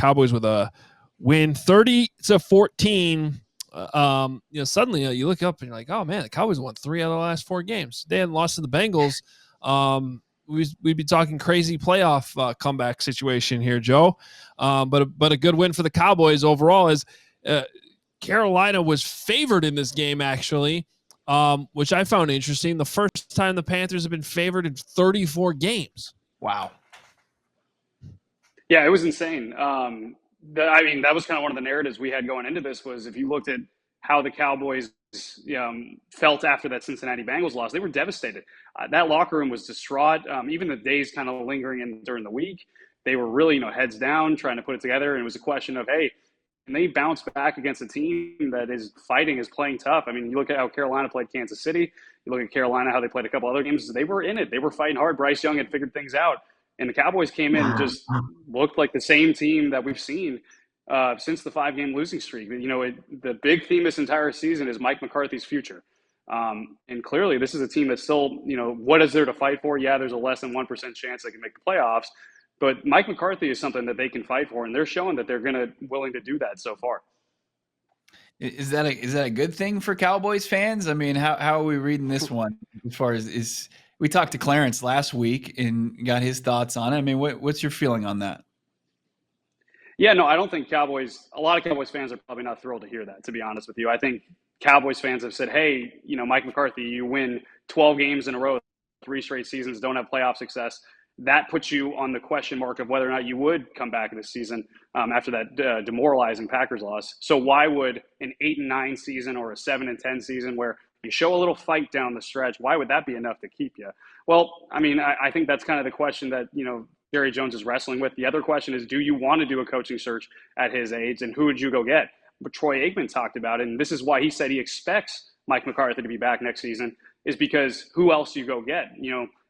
Cowboys with a win 30-14. Suddenly you look up and you're like, oh man, the Cowboys won 3 out of the last 4 games. They hadn't lost to the Bengals. We'd be talking crazy playoff comeback situation here, Joe. But a good win for the Cowboys overall, as Carolina was favored in this game, actually, which I found interesting. The first time the Panthers have been favored in 34 games. Wow. Yeah, it was insane. That was kind of one of the narratives we had going into this, was if you looked at how the Cowboys felt after that Cincinnati Bengals loss, they were devastated. That locker room was distraught. Even the days kind of lingering in during the week, they were really, heads down, trying to put it together. And it was a question of, hey, can they bounce back against a team that is fighting, is playing tough? I mean, you look at how Carolina played Kansas City. You look at Carolina, how they played a couple other games. They were in it. They were fighting hard. Bryce Young had figured things out. And the Cowboys came in and just looked like the same team that we've seen since the 5-game losing streak. The big theme this entire season is Mike McCarthy's future. And clearly this is a team that's still, what is there to fight for? Yeah, there's a less than 1% chance they can make the playoffs. But Mike McCarthy is something that they can fight for, and they're showing that they're willing to do that so far. Is that a good thing for Cowboys fans? I mean, how are we reading this one as far as we talked to Clarence last week and got his thoughts on it. I mean, what's your feeling on that? Yeah, no, I don't think a lot of Cowboys fans are probably not thrilled to hear that, to be honest with you. I think Cowboys fans have said, hey, Mike McCarthy, you win 12 games in a row, 3 straight seasons, don't have playoff success. That puts you on the question mark of whether or not you would come back this season after that demoralizing Packers loss. So why would an 8-9 season or a 7-10 season where you show a little fight down the stretch, why would that be enough to keep you? Well, I mean, I think that's kind of the question that, Jerry Jones is wrestling with. The other question is, do you want to do a coaching search at his age, and who would you go get? But Troy Aikman talked about it, and this is why he said he expects Mike McCarthy to be back next season, is because who else do you go get?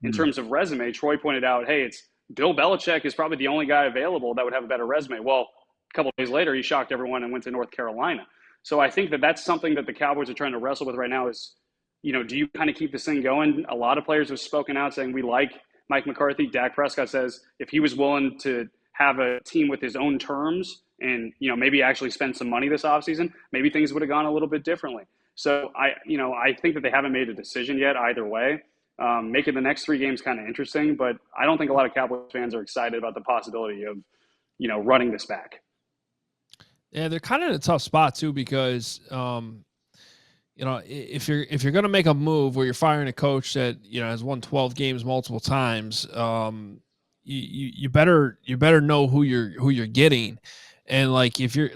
In terms of resume, Troy pointed out, hey, it's Bill Belichick is probably the only guy available that would have a better resume. Well, a couple of days later, he shocked everyone and went to North Carolina. So I think that that's something that the Cowboys are trying to wrestle with right now is, do you kind of keep this thing going? A lot of players have spoken out saying we like Mike McCarthy. Dak Prescott says if he was willing to have a team with his own terms and, maybe actually spend some money this offseason, maybe things would have gone a little bit differently. So I think that they haven't made a decision yet either way. Making the next 3 games kind of interesting, but I don't think a lot of Cowboys fans are excited about the possibility of, running this back. Yeah, they're kind of in a tough spot too, because if you're going to make a move where you're firing a coach that has won 12 games multiple times, you better know who you're getting. And like, if you're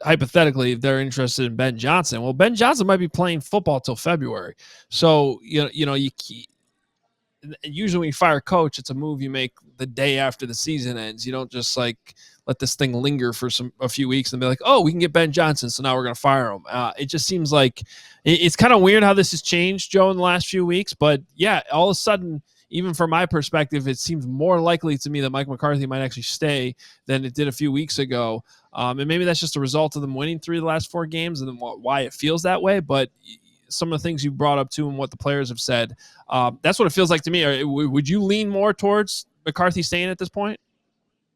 hypothetically, if they're interested in Ben Johnson, well, Ben Johnson might be playing football till February. So, usually when you fire a coach, it's a move you make the day after the season ends. You don't just let this thing linger for a few weeks and be like, oh, we can get Ben Johnson, so now we're going to fire him. It just seems like it's kind of weird how this has changed, Joe, in the last few weeks. But yeah, all of a sudden, even from my perspective, it seems more likely to me that Mike McCarthy might actually stay than it did a few weeks ago. And maybe that's just a result of them winning 3 of the last 4 games and then why it feels that way. But some of the things you brought up too and what the players have said, that's what it feels like to me. Would you lean more towards McCarthy staying at this point?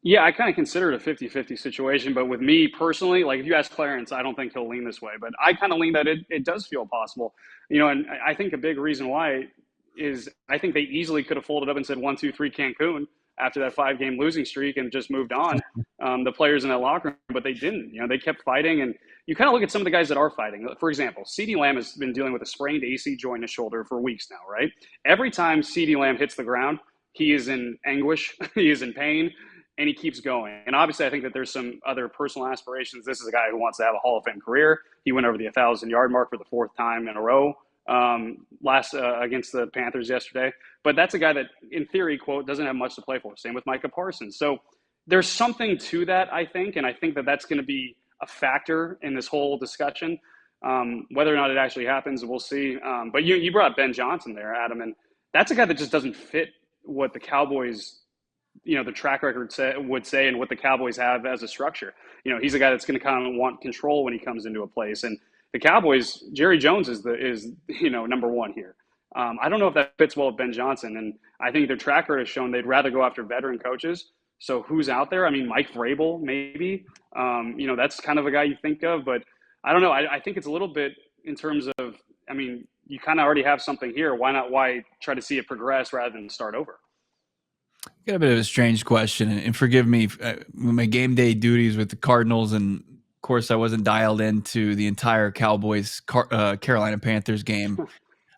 Yeah, I kind of consider it a 50-50 situation. But with me personally, like if you ask Clarence, I don't think he'll lean this way. But I kind of lean that it does feel possible. And I think a big reason why is I think they easily could have folded up and said 1, 2, 3 Cancun after that 5-game losing streak and just moved on, the players in that locker room, but they didn't. They kept fighting. And you kind of look at some of the guys that are fighting. For example, CeeDee Lamb has been dealing with a sprained AC joint in his shoulder for weeks now, right? Every time CeeDee Lamb hits the ground, he is in anguish, he is in pain, and he keeps going. And obviously, I think that there's some other personal aspirations. This is a guy who wants to have a Hall of Fame career. He went over the 1,000-yard mark for the 4th time in a row against the Panthers yesterday. But that's a guy that, in theory, quote, doesn't have much to play for. Same with Micah Parsons. So there's something to that, I think, and I think that that's going to be a factor in this whole discussion. Whether or not it actually happens, we'll see. But you brought up Ben Johnson there, Adam, and that's a guy that just doesn't fit what the Cowboys, the track record would say and what the Cowboys have as a structure. He's a guy that's going to kind of want control when he comes into a place. And the Cowboys, Jerry Jones is number one here. I don't know if that fits well with Ben Johnson, and I think their track record has shown they'd rather go after veteran coaches. So who's out there? I mean, Mike Vrabel, maybe. That's kind of a guy you think of, but I don't know. I think it's a little bit in terms of, I mean, you kind of already have something here. Why try to see it progress rather than start over? Got a bit of a strange question, and forgive me, my game day duties with the Cardinals, and of course I wasn't dialed into the entire Cowboys Carolina Panthers game.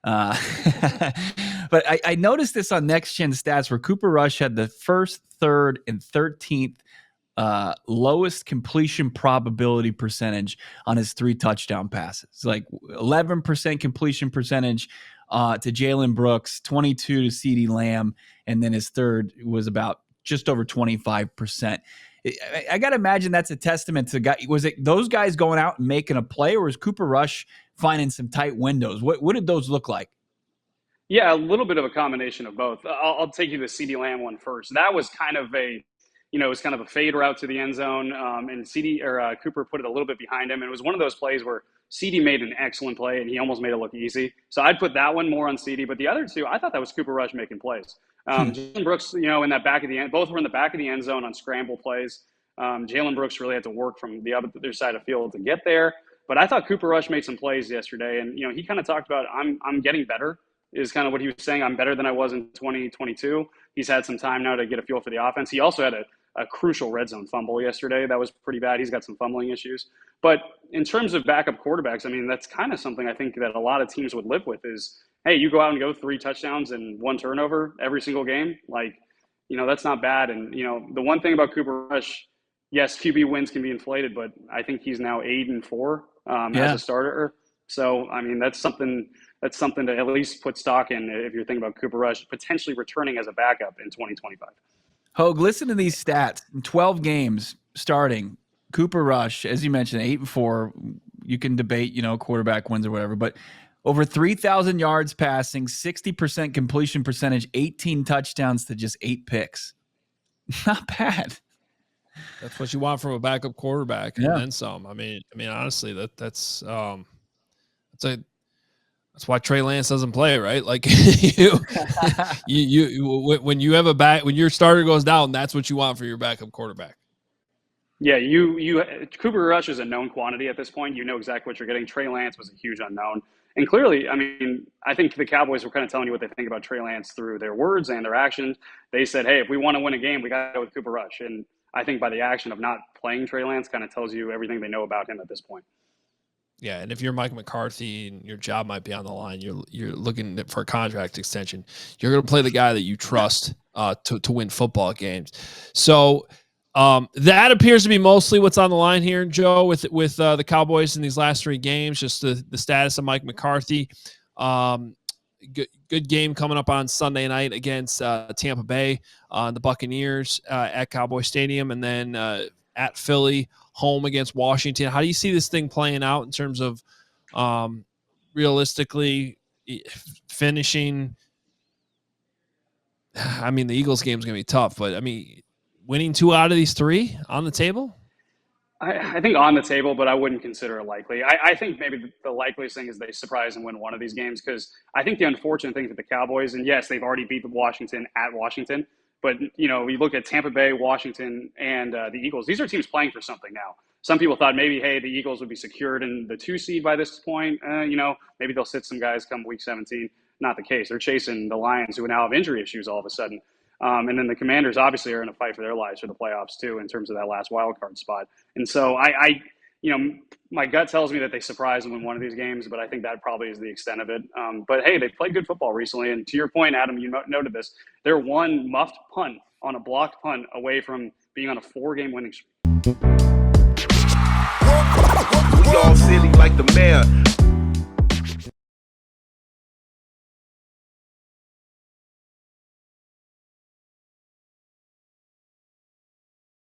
But I noticed this on Next Gen Stats where Cooper Rush had the first, third, and 13th lowest completion probability percentage on his 3 touchdown passes. Like 11% completion percentage to Jalen Brooks, 22 to CeeDee Lamb, and then his third was about just over 25%. I got to imagine that's a testament to guy. Was it those guys going out and making a play, or was Cooper Rush finding some tight windows? What did those look like? Yeah, a little bit of a combination of both. I'll take you to the CeeDee Lamb one first. That was kind of it was kind of a fade route to the end zone, and Cooper put it a little bit behind him. And it was one of those plays where CeeDee made an excellent play, and he almost made it look easy. So I'd put that one more on CeeDee. But the other two, I thought that was Cooper Rush making plays. Jalen Brooks, in that back of the end, both were in the back of the end zone on scramble plays. Jalen Brooks really had to work from the other side of the field to get there. But I thought Cooper Rush made some plays yesterday, and he kind of talked about I'm getting better. Is kind of what he was saying. I'm better than I was in 2022. He's had some time now to get a feel for the offense. He also had a crucial red zone fumble yesterday. That was pretty bad. He's got some fumbling issues. But in terms of backup quarterbacks, I mean, that's kind of something I think that a lot of teams would live with is, hey, you go out and go 3 touchdowns and 1 turnover every single game. Like, that's not bad. And, the one thing about Cooper Rush, yes, QB wins can be inflated, but I think he's now 8-4 as a starter. So, I mean, that's something to at least put stock in if you're thinking about Cooper Rush potentially returning as a backup in 2025. Hogue, listen to these stats. In 12 games starting, Cooper Rush, as you mentioned, 8-4. You can debate, quarterback wins or whatever, but over 3,000 yards passing, 60% completion percentage, 18 touchdowns to just 8 picks. Not bad. That's what you want from a backup quarterback, and then some. I mean, honestly, that's why Trey Lance doesn't play, right? Like when you have when your starter goes down, that's what you want for your backup quarterback. Yeah, Cooper Rush is a known quantity at this point. You know exactly what you're getting. Trey Lance was a huge unknown. And clearly, I mean, I think the Cowboys were kind of telling you what they think about Trey Lance through their words and their actions. They said, hey, if we want to win a game, we got to go with Cooper Rush. And I think by the action of not playing Trey Lance kind of tells you everything they know about him at this point. Yeah, and if you're Mike McCarthy and your job might be on the line, you're looking for a contract extension. You're going to play the guy that you trust to win football games. So that appears to be mostly what's on the line here, Joe, with the Cowboys in these last 3 games. Just the status of Mike McCarthy. Good game coming up on Sunday night against Tampa Bay, the Buccaneers at Cowboy Stadium, and then at Philly, home against Washington. How do you see this thing playing out in terms of realistically finishing? I mean, the Eagles game is going to be tough, but I mean, winning 2 out of these 3 on the table? I think on the table, but I wouldn't consider it likely. I think maybe the likeliest thing is they surprise and win one of these games, because I think the unfortunate thing for the Cowboys, and yes, they've already beat Washington at Washington, but, you look at Tampa Bay, Washington, and the Eagles. These are teams playing for something now. Some people thought maybe, hey, the Eagles would be secured in the 2 seed by this point. Maybe they'll sit some guys come week 17. Not the case. They're chasing the Lions, who now have injury issues all of a sudden. And then the Commanders obviously are in a fight for their lives for the playoffs too, in terms of that last wild card spot. And so my gut tells me that they surprise and win one of these games, but I think that probably is the extent of it. But hey, they've played good football recently. And to your point, Adam, you noted this. They're one muffed punt on a blocked punt away from being on a 4-game winning streak. We all silly like the mayor.